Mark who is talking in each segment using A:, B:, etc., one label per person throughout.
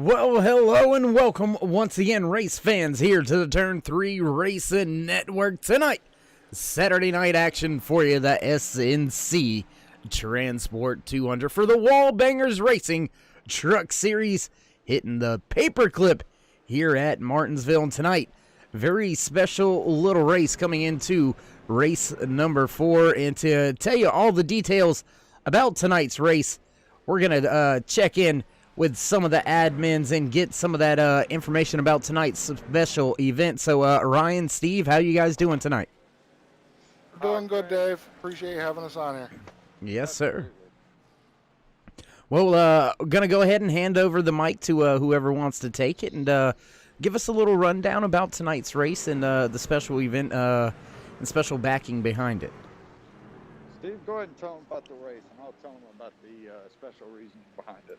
A: Well, hello and welcome once again, race fans, here to the Turn 3 Racing Network tonight. Saturday night action for you, the SNC Transport 200 for the WallBangers Racing Truck Series, hitting the paperclip here at Martinsville tonight. Very special little race coming into race number 4, and to tell you all the details about tonight's race, we're going to check in with some of the admins and get some of that information about tonight's special event. So, Ryan, Steve, how you guys doing tonight?
B: Doing good, Dave. Appreciate you having us on here.
A: Yes, sir. Well, going to go ahead and hand over the mic to whoever wants to take it and give us a little rundown about tonight's race and the special event and special backing behind it.
C: Steve, go ahead and tell them about the race, and I'll tell them about the special reasons behind it.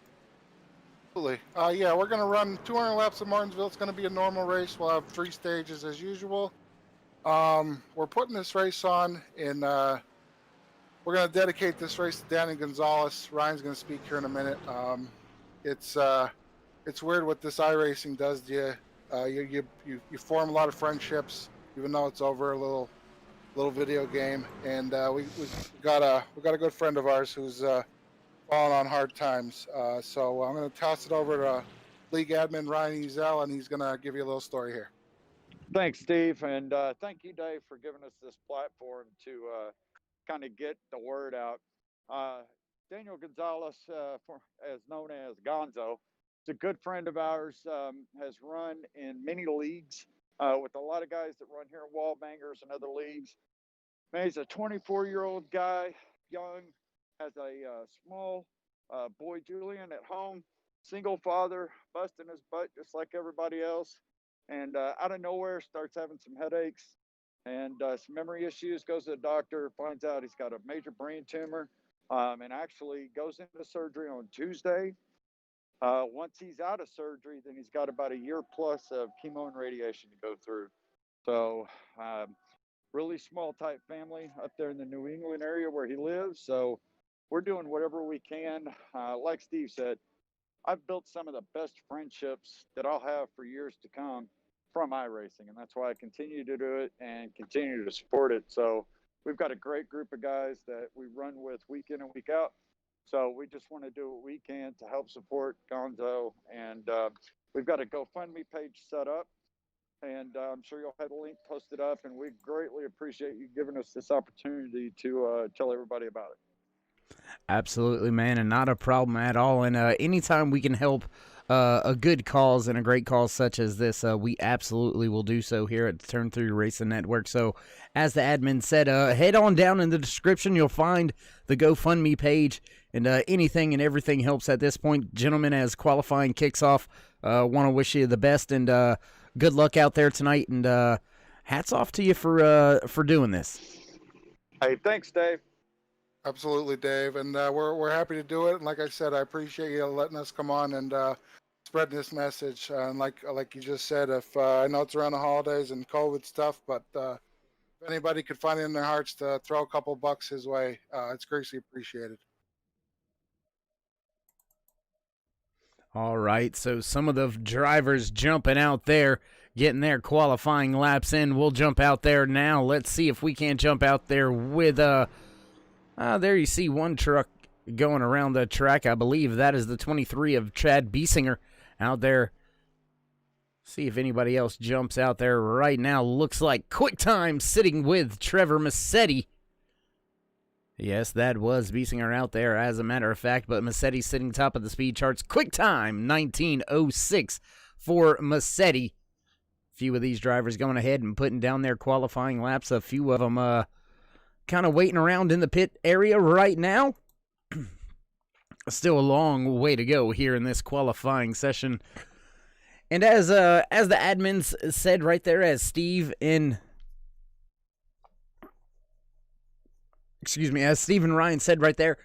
B: Absolutely. Yeah, we're going to run 200 laps of Martinsville. It's going to be a normal race. We'll have 3 stages as usual. We're putting this race on, and we're going to dedicate this race to Danny Gonzalez. Ryan's going to speak here in a minute. It's weird what this iRacing does to you. You form a lot of friendships, even though it's over a little video game. And we got a good friend of ours who's falling on hard times. So I'm going to toss it over to league admin Ryan Ezel, and he's going to give you a little story here.
C: Thanks, Steve, and thank you, Dave, for giving us this platform to kind of get the word out. Daniel Gonzalez, as known as Gonzo, is a good friend of ours, has run in many leagues with a lot of guys that run here at WallBangers and other leagues. Man, he's a 24-year-old guy, young, has a small boy, Julian, at home, single father, busting his butt just like everybody else. And out of nowhere, starts having some headaches and some memory issues, goes to the doctor, finds out he's got a major brain tumor, and actually goes into surgery on Tuesday. Once he's out of surgery, then he's got about a year plus of chemo and radiation to go through. So really small type family up there in the New England area where he lives. So we're doing whatever we can. Like Steve said, I've built some of the best friendships that I'll have for years to come from iRacing, and that's why I continue to do it and continue to support it. So we've got a great group of guys that we run with week in and week out. So we just want to do what we can to help support Gonzo, and we've got a GoFundMe page set up, and I'm sure you'll have a link posted up, and we greatly appreciate you giving us this opportunity to tell everybody about it.
A: Absolutely, man, and not a problem at all. And anytime we can help a good cause and a great cause such as this, we absolutely will do so here at Turn 3 Racing Network. So, as the admin said, head on down in the description. You'll find the GoFundMe page, and anything and everything helps at this point. Gentlemen, as qualifying kicks off, want to wish you the best and good luck out there tonight. And hats off to you for doing this.
C: Hey, thanks, Dave.
B: Absolutely, Dave, and we're happy to do it. And like I said, I appreciate you letting us come on and spreading this message. And like you just said, if I know it's around the holidays and COVID stuff, but if anybody could find it in their hearts to throw a couple bucks his way, it's greatly appreciated.
A: All right, so some of the drivers jumping out there, getting their qualifying laps in. We'll jump out there now. Let's see if we can't jump out there with there you see one truck going around the track. I believe that is the 23 of Chad Biesinger out there. See if anybody else jumps out there right now. Looks like Quick Time sitting with Trevor Massetti. Yes, that was Biesinger out there, as a matter of fact, but Massetti sitting top of the speed charts. Quick Time, 19:06 for Massetti. A few of these drivers going ahead and putting down their qualifying laps. A few of them kind of waiting around in the pit area right now. Still a long way to go here in this qualifying session. And as the admins said right there, as Steve and Ryan said right there,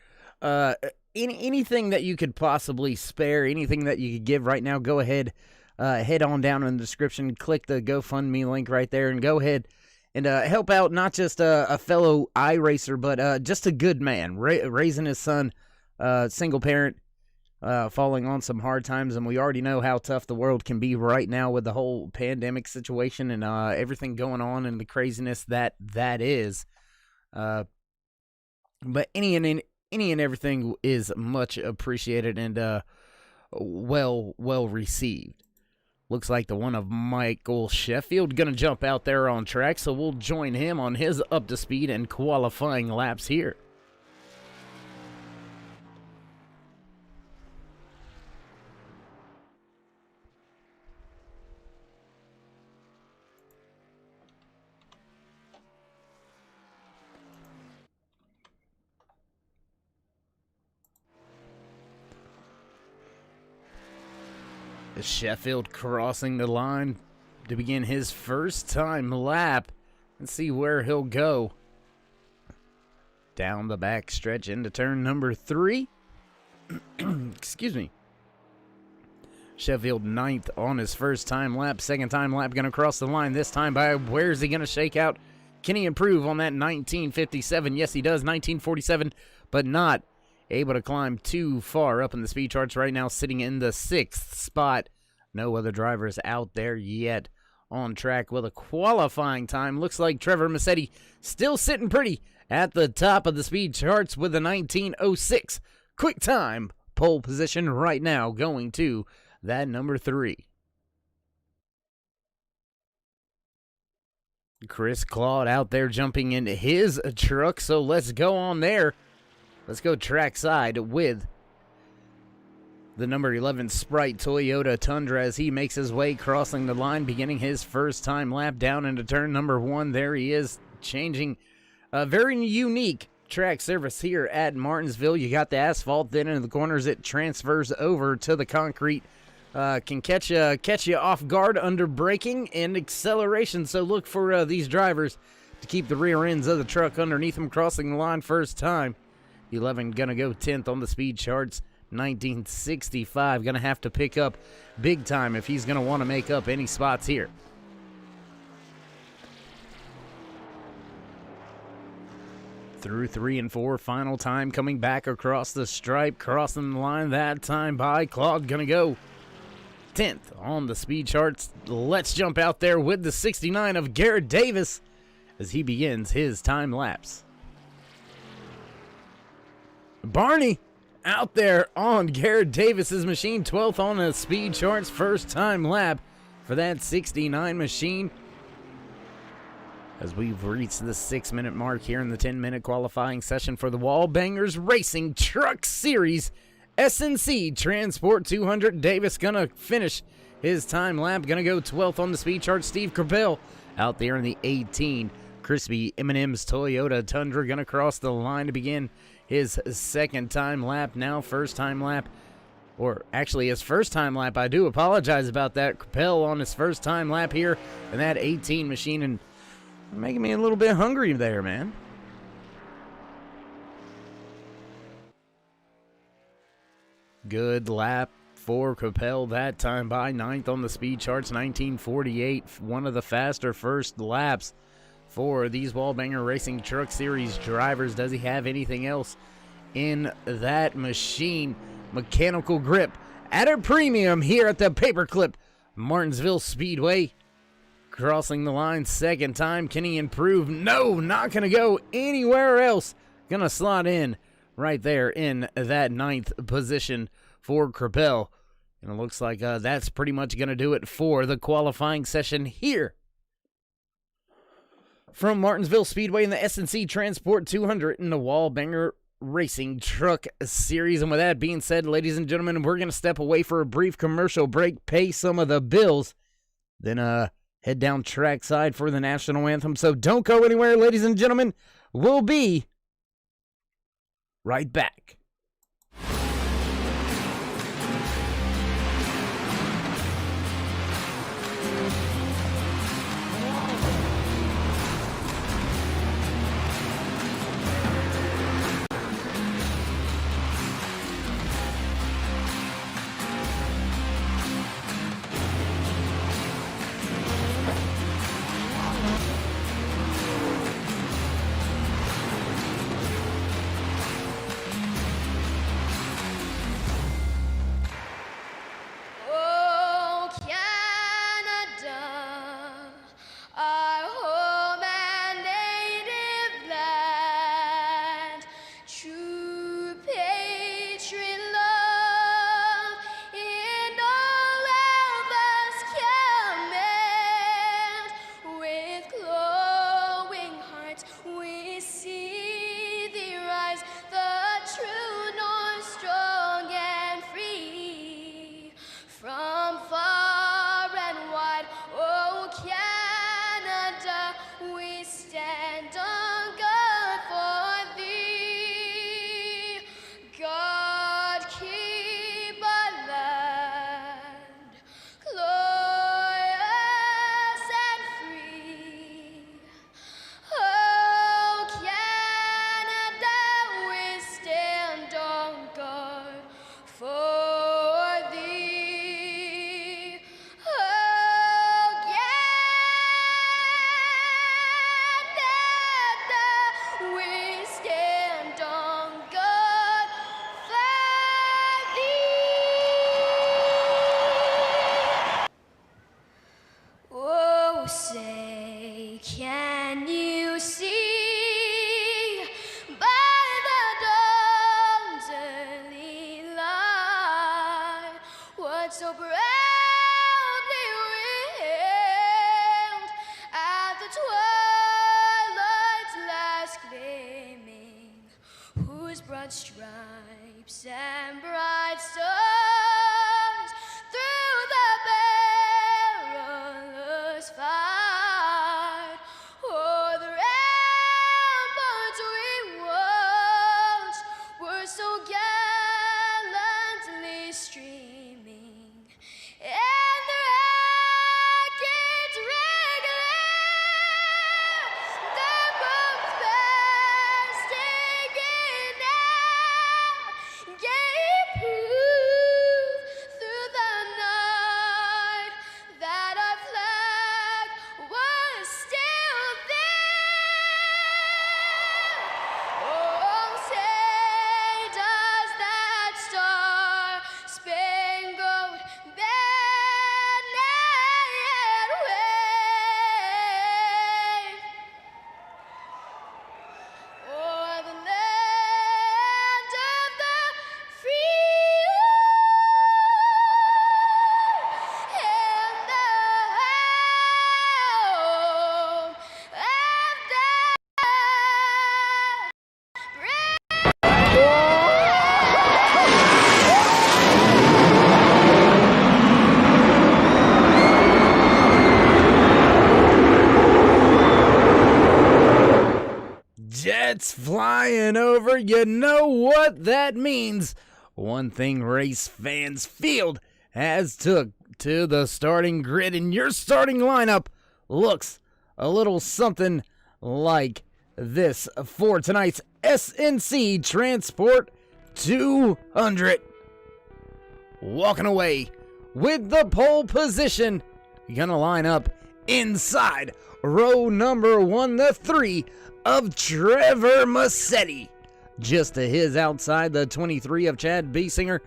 A: anything that you could possibly spare, anything that you could give right now, go ahead, head on down in the description, click the GoFundMe link right there, and go ahead and help out not just a fellow iRacer, but just a good man, raising his son, single parent, falling on some hard times, and we already know how tough the world can be right now with the whole pandemic situation and everything going on and the craziness that is. But any and everything is much appreciated and well received. Looks like the one of Michael Sheffield going to jump out there on track, so we'll join him on his up-to-speed and qualifying laps here. Sheffield crossing the line to begin his first time lap. Let's see where he'll go. Down the back stretch into turn number 3. Excuse me. Sheffield 9th on his first time lap. Second time lap going to cross the line this time by where's he going to shake out? Can he improve on that 1957? Yes, he does. 1947, but not able to climb too far up in the speed charts right now, sitting in the 6th spot. No other drivers out there yet on track with a qualifying time. Looks like Trevor Massetti still sitting pretty at the top of the speed charts with a 19:06 quick time. Pole position right now going to that number 3. Chris Claude out there jumping into his truck, so let's go on there. Let's go trackside with the number 11 Sprite Toyota Tundra as he makes his way crossing the line, beginning his first time lap down into turn number 1. There he is, changing a very unique track surface here at Martinsville. You got the asphalt, then in the corners it transfers over to the concrete. Can catch you off guard under braking and acceleration, so look for these drivers to keep the rear ends of the truck underneath them crossing the line first time. 11 gonna go 10th on the speed charts. 1965 gonna have to pick up big time if he's gonna want to make up any spots here. Through 3 and 4, final time coming back across the stripe, crossing the line that time by Claude. Gonna go 10th on the speed charts. Let's jump out there with the 69 of Garrett Davis as he begins his time lapse. Barney out there on Garrett Davis's machine, 12th on the speed charts, first time lap for that 69 machine. As we've reached the 6-minute mark here in the 10-minute qualifying session for the WallBangers Racing Truck Series SNC Transport 200. Davis gonna finish his time lap, gonna go 12th on the speed chart. Steve Corbell out there in the 18 Crispy M&M's Toyota Tundra gonna cross the line to begin his second time lap. Now first time lap, or actually his first time lap. I do apologize about that. Corbell on his first time lap here in that 18 machine, and making me a little bit hungry there, man. Good lap for Corbell that time by 9th on the speed charts. 1948, one of the faster first laps for these WallBanger Racing Truck Series drivers. Does he have anything else in that machine? Mechanical grip at a premium here at the Paperclip Martinsville Speedway. Crossing the line second time. Can he improve? No, not going to go anywhere else. Going to slot in right there in that 9th position for Corbell. And it looks like that's pretty much going to do it for the qualifying session here from Martinsville Speedway in the SNC Transport 200 in the WallBanger Racing Truck Series. And with that being said, ladies and gentlemen, we're going to step away for a brief commercial break, pay some of the bills, then head down trackside for the national anthem. So don't go anywhere, ladies and gentlemen. We'll be right back.
D: Can you see by the dawn's early light what so proudly wailed at the twilight's last gleaming, whose broad stripes and bright stars through the perilous fight o'er the ramparts we watched were so gallantly streaming, and the rockets regular the bombs bursting in air gave proof through the night that our flag was still there. Oh, say does that star-spangled banner yet wave o'er the land of the free and the home of
A: Jets flying over, you know what that means. One thing race fans field has took to the starting grid, and your starting lineup looks a little something like this for tonight's SNC Transport 200. Walking away with the pole position, you're gonna line up inside row number 1, the 3 of Trevor Massetti. Just to his outside, the 23 of Chad Biesinger.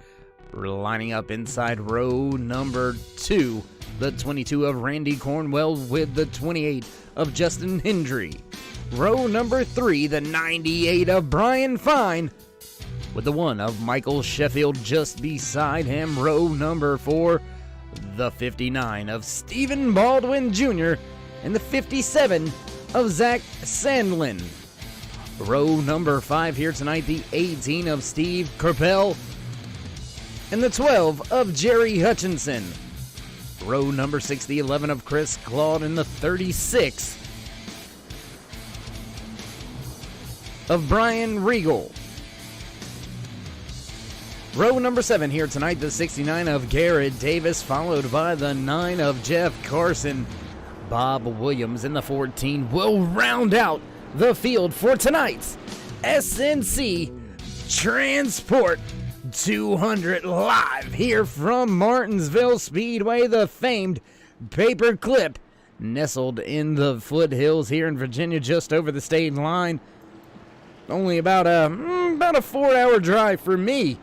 A: Lining up inside row number 2, the 22 of Randy Cornwell with the 28 of Justin Hendry. Row number 3, the 98 of Brian Fine with the 1 of Michael Sheffield just beside him. Row number 4, the 59 of Stephen Baldwin Jr. and the 57 of Zach Sandlin. Row number 5 here tonight, the 18 of Steve Kerpel and the 12 of Jerry Hutchinson. Row number 6, the 11 of Chris Claude and the 36 of Brian Regal. Row number 7 here tonight, the 69 of Garrett Davis, followed by the 9 of Jeff Carson. Bob Williams in the 14 will round out the field for tonight's SNC Transport 200 live here from Martinsville Speedway, the famed paperclip, nestled in the foothills here in Virginia, just over the state line. Only about a 4-hour drive for me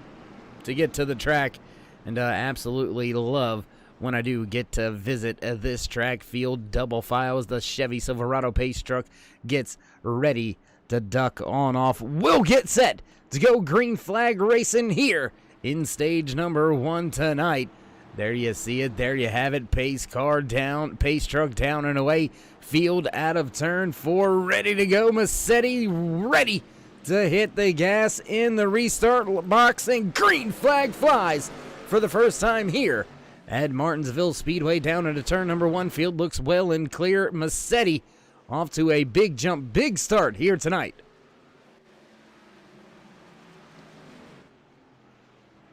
A: to get to the track, and absolutely love when I do get to visit this track. Field double files. The Chevy Silverado pace truck gets ready to duck on off. We'll get set to go green flag racing here in stage number 1 tonight. There you see it. There you have it. Pace car down. Pace truck down and away. Field out of turn 4. Ready to go. Massetti ready to hit the gas in the restart box, and green flag flies for the first time here at Martinsville Speedway. Down into turn number 1. Field looks well and clear. Massetti off to a big jump, big start here tonight.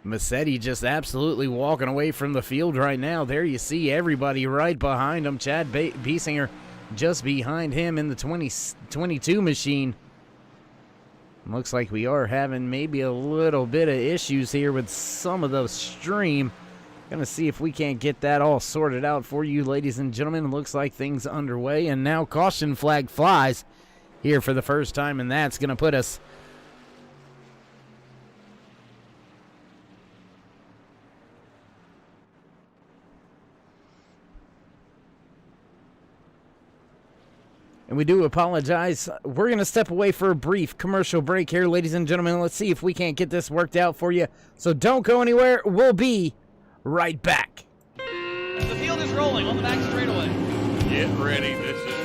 A: Massetti just absolutely walking away from the field right now. There you see everybody right behind him. Chad Biesinger just behind him in the 2022 machine. Looks like we are having maybe a little bit of issues here with some of the stream. Gonna see if we can't get that all sorted out for you, ladies and gentlemen. Looks like things underway, and now caution flag flies here for the first time, and that's gonna put us And we do apologize. We're going to step away for a brief commercial break here, ladies and gentlemen. Let's see if we can't get this worked out for you. So don't go anywhere. We'll be right back.
E: The field is rolling on the back straightaway.
F: Get ready. This is